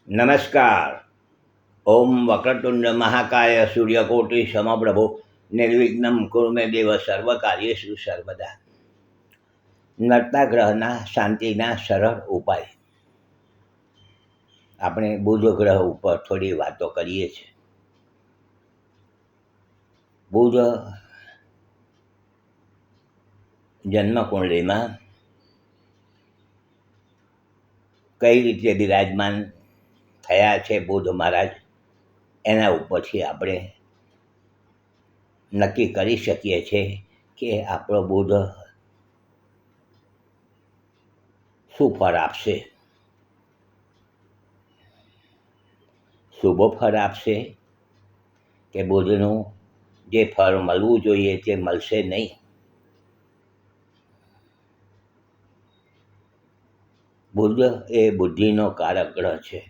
નમસ્કાર. ઓમ વક્રતુંડ મહાકાય સૂર્યકોટિ સમપ્રભો નિર્વિઘ્નમ કુરુ મે દેવ સર્વકાર્યેષુ સર્વદા. નડતા ગ્રહના શાંતિના સરળ ઉપાય. આપણે બુધ ગ્રહ ઉપર થોડી વાતો કરીએ છીએ. બુધ જન્મકુંડળીમાં કઈ રીતે બિરાજમાન થયા છે બુધ મહારાજ, એના ઉપરથી આપણે નક્કી કરી શકીએ છીએ કે આપણો બુધ શું ફળ આપશે. શુભ ફળ આપશે કે બુધનું જે ફળ મળવું જોઈએ તે મળશે નહીં. બુધ એ બુદ્ધિનો કારક ગ્રહ છે.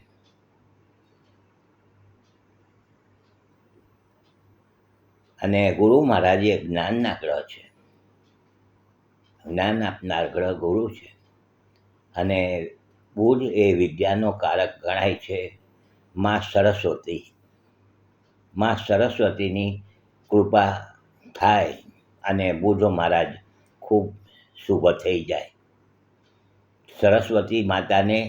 અને ગુરુ મહારાજ એ જ્ઞાનના ગ્રહ છે. જ્ઞાન આપનાર ગ્રહ ગુરુ છે. અને બુધ એ વિદ્યાનો કારક ગણાય છે. માં સરસ્વતી, માં સરસ્વતીની કૃપા થાય અને બુધ મહારાજ ખૂબ શુભ થઈ જાય. સરસ્વતી માતાને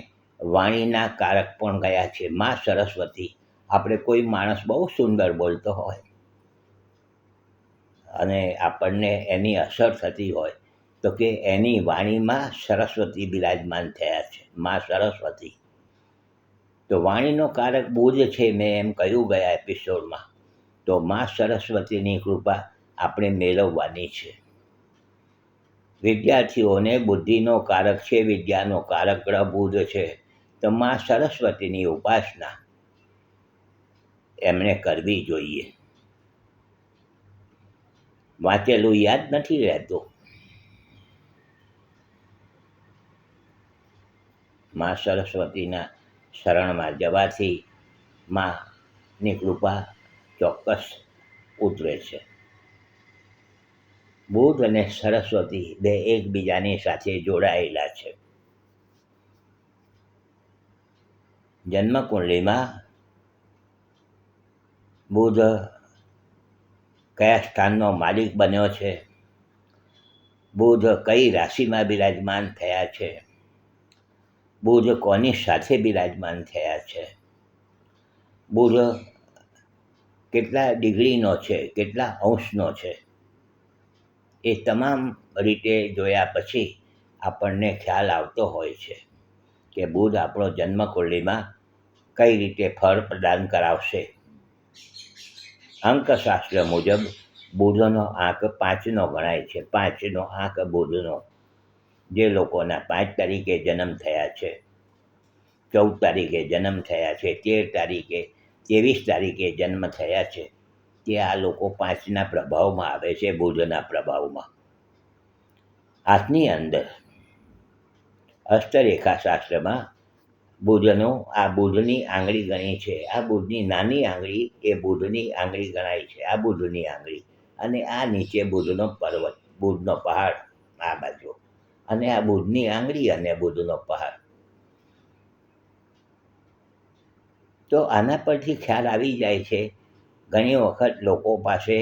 વાણીના કારક પણ ગયા છે. માં સરસ્વતી, આપણે કોઈ માણસ બહુ સુંદર બોલતો હોય અને આપણને એની અસર થતી હોય તો કે એની વાણીમાં સરસ્વતી બિરાજમાન થયા છે. માં સરસ્વતી તો વાણીનો કારક બુધ છે. મેં એમ કહ્યું ગયા એપિસોડમાં. તો માં સરસ્વતીની કૃપા આપણે મેળવવાની છે. વિદ્યાર્થીઓને બુદ્ધિનો કારક છે, વિદ્યાનો કારક ગ્રહ બુધ છે. તો માં સરસ્વતીની ઉપાસના એમણે કરવી જોઈએ. વાંચેલું યાદ નથી રહેતું. માં સરસ્વતીના શરણમાં જવાથી માની કૃપા ચોક્કસ ઉતરે છે. બુધ અને સરસ્વતી બે એકબીજાની સાથે જોડાયેલા છે. જન્મકુંડળીમાં બુધ કયા સ્થાનનો માલિક બન્યો છે, બુધ કઈ રાશિમાં બિરાજમાન થયા છે, બુધ કોની સાથે બિરાજમાન થયા છે, બુધ કેટલા ડિગ્રીનો છે, કેટલા અંશનો છે, એ તમામ રીતે જોયા પછી આપણને ખ્યાલ આવતો હોય છે કે બુધ આપણો જન્મકુંડળીમાં કઈ રીતે ફળ પ્રદાન કરાવશે. અંકશાસ્ત્ર મુજબ બુધનો આંક 5નો ગણાય છે. 5નો આંક બુધનો. જે લોકોના 5 તારીખે જન્મ થયા છે, 14 તારીખે જન્મ થયા છે, 13 તારીખે, 23 તારીખે જન્મ થયા છે, તે આ લોકો 5ના પ્રભાવમાં આવે છે. બુધના પ્રભાવમાં. હાથની અંદર હસ્તરેખાશાસ્ત્રમાં આ બુધની આંગળી ગણી છે. આ બુધની નાની આંગળી એ બુધની આંગળી ગણાય છે. આ બુધની આંગળી અને આ નીચે બુધનો પર્વત, બુધનો પહાડ આ બાજુ, અને આ બુધની આંગળી અને બુધનો પહાડ. તો આના પરથી ખ્યાલ આવી જાય છે. ઘણી વખત લોકો પાસે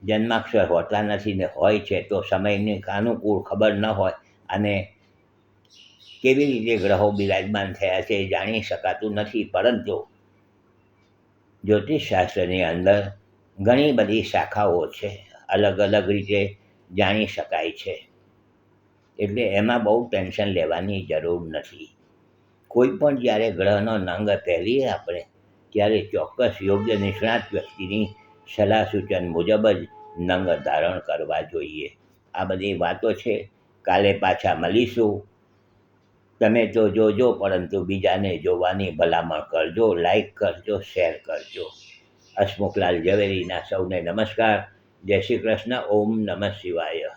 જન્માક્ષર હોતા નથી ને હોય છે તો સમયની અનુકૂળ ખબર ન હોય અને કેવી રીતે ગ્રહો બિરાજમાન થયા છે એ જાણી શકાતું નથી. પરંતુ જ્યોતિષશાસ્ત્રની અંદર ઘણી બધી શાખાઓ છે. અલગ અલગ રીતે જાણી શકાય છે. એટલે એમાં બહુ ટેન્શન લેવાની જરૂર નથી. કોઈ પણ જ્યારે ગ્રહનો નંગ પહેરીએ આપણે ત્યારે ચોક્કસ યોગ્ય નિષ્ણાત વ્યક્તિની સલાહ સૂચન મુજબ જ નંગ ધારણ કરવા જોઈએ. આ બધી વાતો છે. કાલે પાછા મળીશું. તમે તો જોજો, પરંતુ બીજાને જોવાની ભલામણ કરજો. લાઈક કરજો, શેર કરજો. હસમુખલાલ ઝવેરીના સૌને નમસ્કાર. જય શ્રી કૃષ્ણ. ઓમ નમઃ શિવાય.